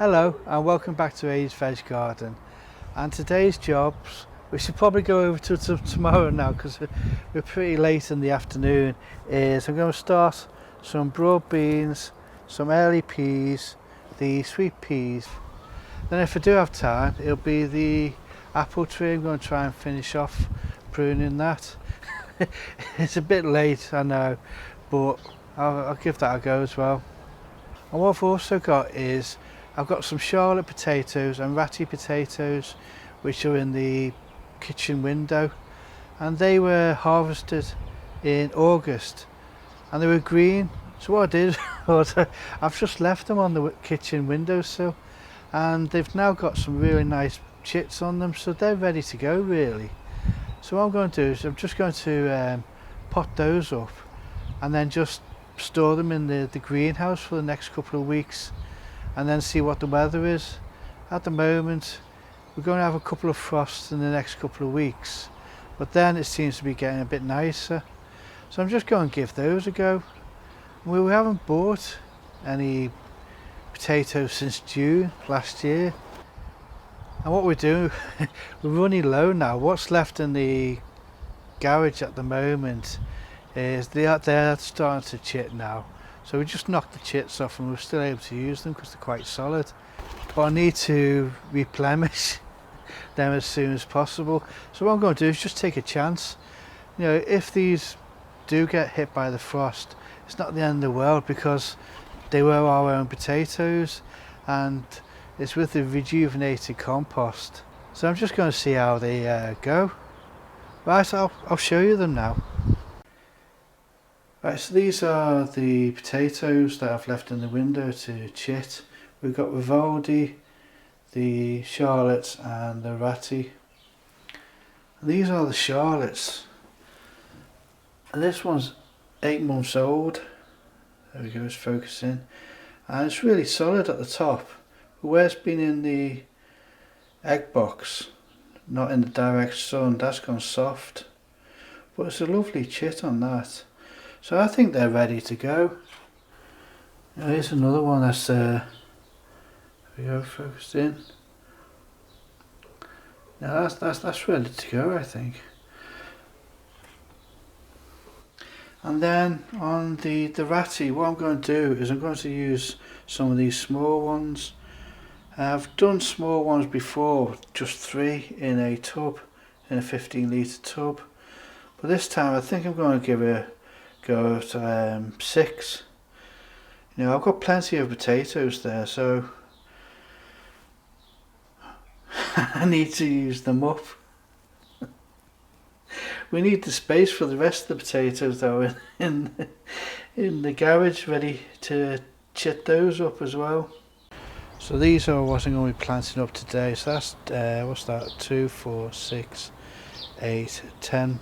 Hello and welcome back to A's Veg Garden, and today's jobs, we should probably go over to tomorrow now because we're pretty late in the afternoon, is I'm going to start some broad beans, some early peas, the sweet peas. Then if I do have time, it'll be the apple tree. I'm going to try and finish off pruning that. It's a bit late, I know, but I'll give that a go as well. And what I've also got is I've got some Charlotte potatoes and ratty potatoes which are in the kitchen window, and they were harvested in August and they were green. So what I did was I've just left them on the kitchen windowsill, and they've now got some really nice chits on them, so they're ready to go really. So what I'm going to do is I'm just going to pot those up and then just store them in the greenhouse for the next couple of weeks and then see what the weather is. At the moment we're going to have a couple of frosts in the next couple of weeks, but then it seems to be getting a bit nicer, so I'm just going to give those a go. We haven't bought any potatoes since June last year, and what we do we're running low now. What's left in the garage at the moment is they're starting to chit now, so we just knocked the chits off and we're still able to use them because they're quite solid, but I need to replenish them as soon as possible. So what I'm going to do is just take a chance. You know, if these do get hit by the frost, it's not the end of the world because they were our own potatoes and it's with the rejuvenated compost. So I'm just going to see how they go. Right, I'll show you them now. Right, so these are the potatoes that I've left in the window to chit. We've got Vivaldi, the Charlottes and the Ratty. And these are the Charlottes. And this one's 8 months old. There we go, it's focusing. And it's really solid at the top. But where it's been in the egg box, not in the direct sun, that's gone soft. But it's a lovely chit on that. So I think they're ready to go. Here's another one that's there we go, focused in. Now that's ready to go, I think. And then on the ratty, what I'm going to do is I'm going to use some of these small ones. I've done small ones before, just 3 in a tub, in a 15 litre tub. But this time I think I'm going to give it a go at 6. You know, I've got plenty of potatoes there, so I need to use them up. We need the space for the rest of the potatoes though in the garage, ready to chit those up as well. So these are what I'm going to be planting up today. So that's what's that, 2, 4, 6, 8, 10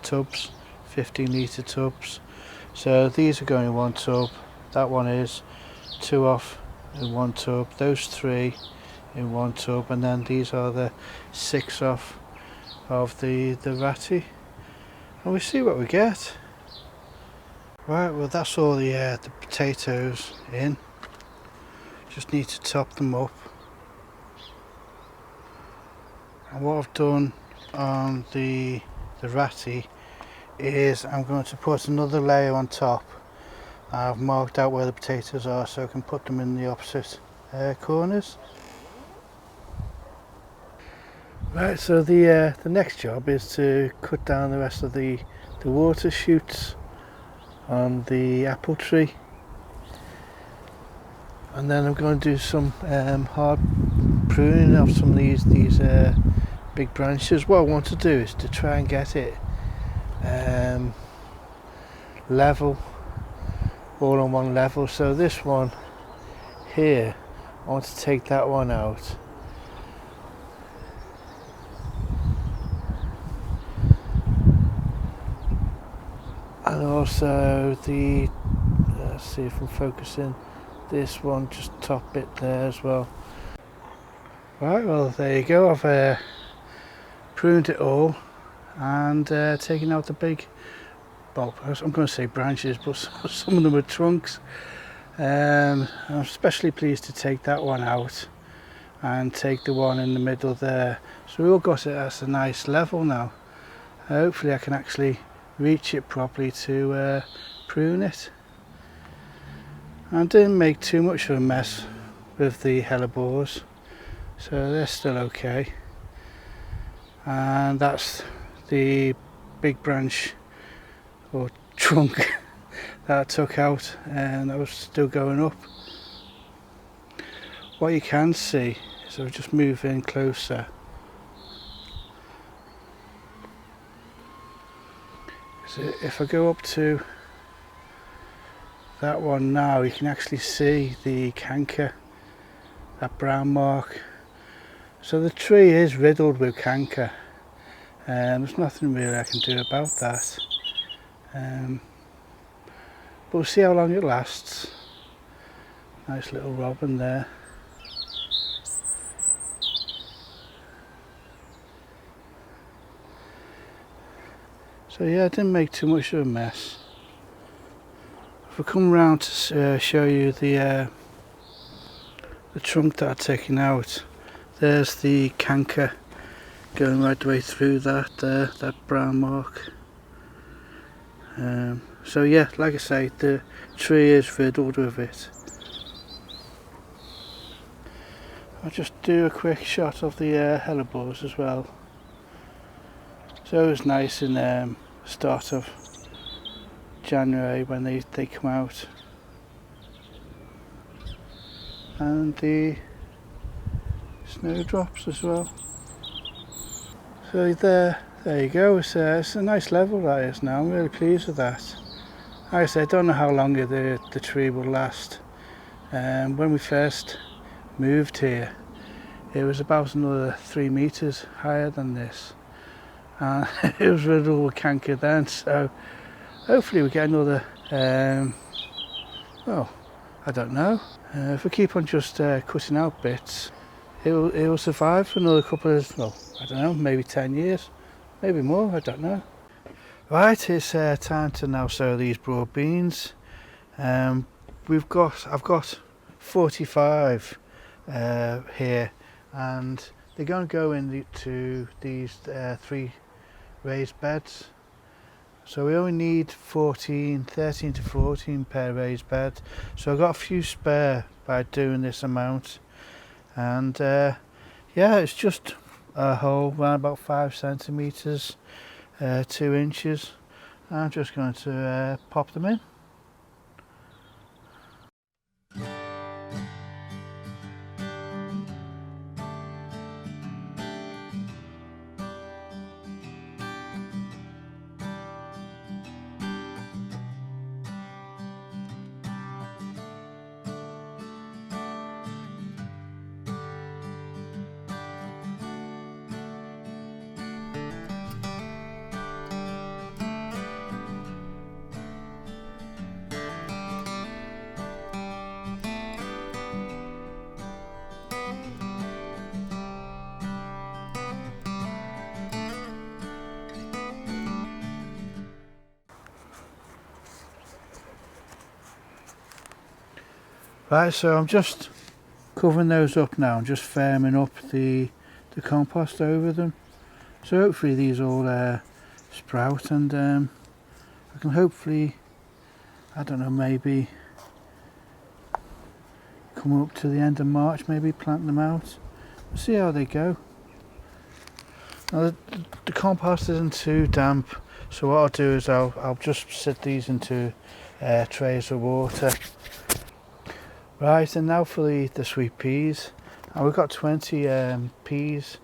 tubs, 15 litre tubs. So these are going in one tub, that one is 2 off in one tub, those 3 in one tub, and then these are the 6 off of the ratty, and we see what we get. Right, well that's all the potatoes in. Just need to top them up. And what I've done on the ratty is I'm going to put another layer on top. I've marked out where the potatoes are so I can put them in the opposite corners. Right, so the next job is to cut down the rest of the water shoots on the apple tree, and then I'm going to do some hard pruning of some of these big branches. What I want to do is to try and get it level, all on one level. So this one here, I want to take that one out. And also let's see if I'm focusing, this one, just top bit there as well. Right, well there you go, I've pruned it all and taken out the big, well I'm going to say branches, but some of them are trunks, I'm especially pleased to take that one out and take the one in the middle there. So we all got it at a nice level now. Hopefully I can actually reach it properly to prune it. I didn't make too much of a mess with the hellebores, so they're still okay. And that's the big branch or trunk that I took out, and that was still going up. What you can see is I'll just move in closer. So if I go up to that one now, you can actually see the canker, that brown mark. So the tree is riddled with canker, and there's nothing really I can do about that. But we'll see how long it lasts. Nice little robin there. So yeah, I didn't make too much of a mess. If we come round to show you the trunk that I've taken out, there's the canker going right the way through that there, that brown mark. So yeah, like I say, the tree is riddled with it. I'll just do a quick shot of the hellebores as well. So it was nice in start of January when they come out. And the snowdrops as well. So there you go. It's a nice level that is now. I'm really pleased with that. Like I said, I don't know how long the tree will last. When we first moved here, it was about another 3 meters higher than this. It was riddled with canker then, so hopefully we get another, well, I don't know. If we keep on just cutting out bits, it will survive for another couple of, well, I don't know, maybe 10 years, maybe more, I don't know. Right, it's time to now sow these broad beans. I've got 45 here, and they're going to go into these 3 raised beds. So we only need 13 to 14 per raised bed. So I've got a few spare by doing this amount. And yeah, it's just a hole around about 5 centimeters, 2 inches. I'm just going to pop them in. Right, so I'm just covering those up now. I'm just firming up the compost over them. So hopefully these all sprout, and I can hopefully, I don't know, maybe come up to the end of March, maybe plant them out. We'll see how they go. Now the compost isn't too damp, so what I'll do is I'll just sit these into trays of water. Right, and now for the sweet peas. And we've got 20 peas.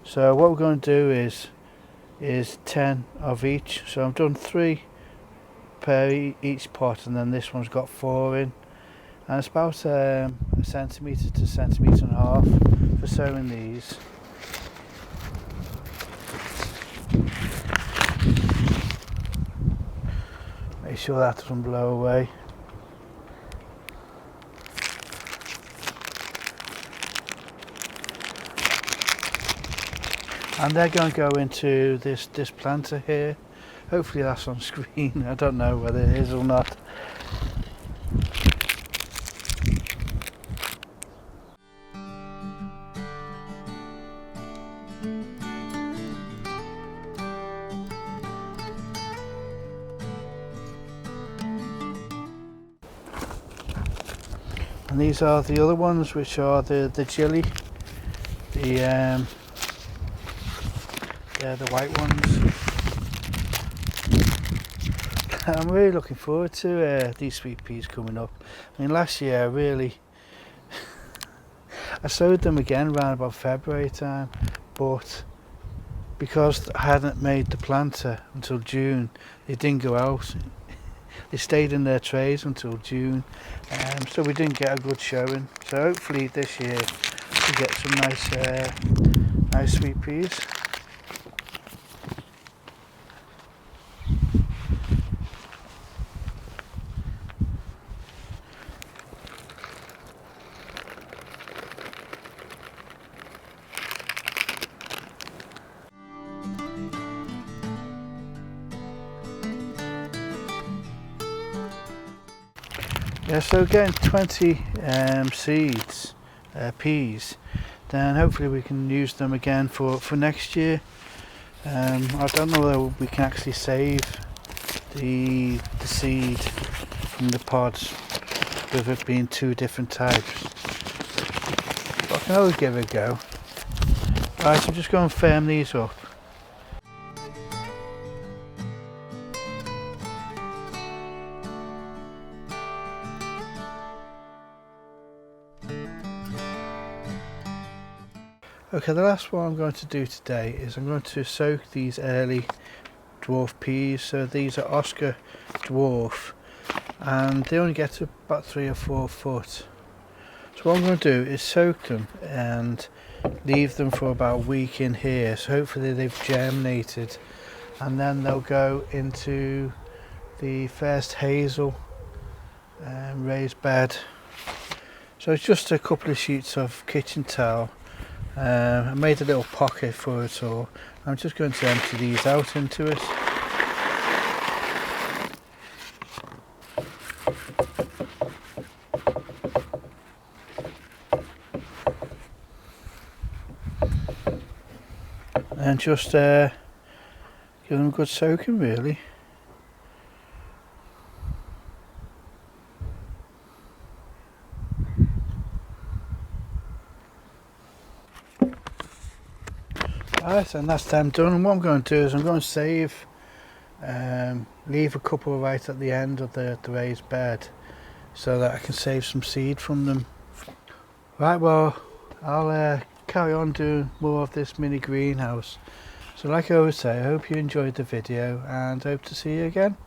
So what we're going to do is 10 of each. So I've done 3 per each pot, and then this one's got 4 in. And it's about a centimetre to centimetre and a half for sowing these. Make sure that doesn't blow away. And they're going to go into this planter here. Hopefully that's on screen. I don't know whether it is or not. And these are the other ones, which are the chili, they're the white ones. I'm really looking forward to these sweet peas coming up. I mean, last year I sowed them again around about February time, but because I hadn't made the planter until June, they didn't go out. They stayed in their trays until June, so we didn't get a good showing. So hopefully this year we get some nice sweet peas. Yeah, so getting 20 seeds, peas, then hopefully we can use them again for next year. I don't know whether we can actually save the seed from the pods with it being two different types. But I can always give it a go. Right, so I'm just going to firm these up. Okay, the last one I'm going to do today is I'm going to soak these early dwarf peas. So these are Osaka dwarf, and they only get to about 3 or 4 foot. So what I'm going to do is soak them and leave them for about a week in here. So hopefully they've germinated, and then they'll go into the first hazel raised bed. So it's just a couple of sheets of kitchen towel. I made a little pocket for it all. I'm just going to empty these out into it. And just give them a good soaking, really. Right, and that's them done. And what I'm going to do is I'm going to save, leave a couple right at the end of the raised bed, so that I can save some seed from them. Right, well, I'll carry on doing more of this mini greenhouse. So like I always say, I hope you enjoyed the video and hope to see you again.